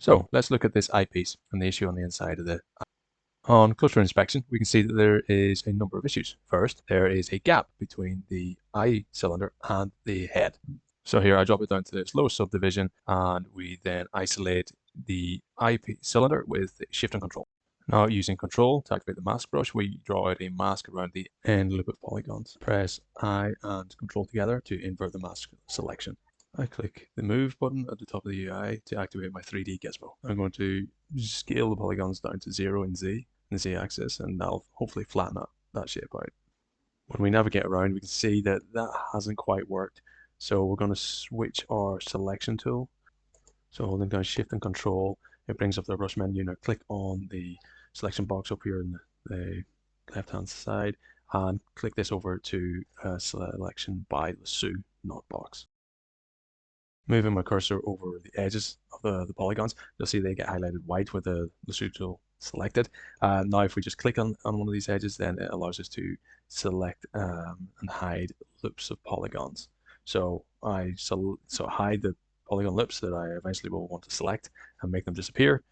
So let's look at this eyepiece and the issue on the inside of the. On closer inspection, we can see that there is a number of issues. First, there is a gap between the eye cylinder and the head. So here I drop it down to its lowest subdivision, and we then isolate the eyepiece cylinder with Shift and Control. Now, using Control to activate the mask brush, we draw out a mask around the end loop of polygons. Press I and Control together to invert the mask selection. I click the Move button at the top of the UI to activate my 3D gizmo. I'm going to scale the polygons down to 0 in Z, the Z-axis, and that'll hopefully flatten that shape out. When we navigate around, we can see that that hasn't quite worked. So we're going to switch our selection tool. So holding down Shift and Control, it brings up the brush menu. Now click on the selection box up here in the left-hand side and click this over to selection by lasso, not box. Moving my cursor over the edges of the polygons, you'll see they get highlighted white with the lasso tool selected. Now if we just click on one of these edges, then it allows us to select and hide loops of polygons. So I hide the polygon loops that I eventually will want to select and make them disappear.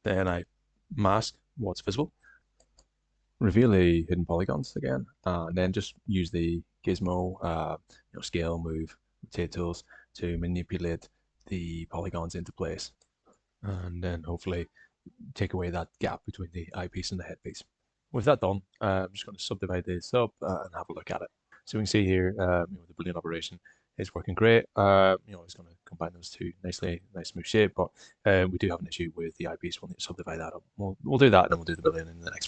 Then I mask what's visible, reveal the hidden polygons again, and then just use the gizmo, scale, move, rotate tools to manipulate the polygons into place, and then hopefully take away that gap between the eyepiece and the headpiece. With that done, I'm just going to subdivide this up and have a look at it. So we can see here, the Boolean operation is working great. It's going to combine those two nicely, nice smooth shape, but we do have an issue with the eyepiece. We'll need to subdivide that up. We'll do that, and then we'll do the Boolean in the next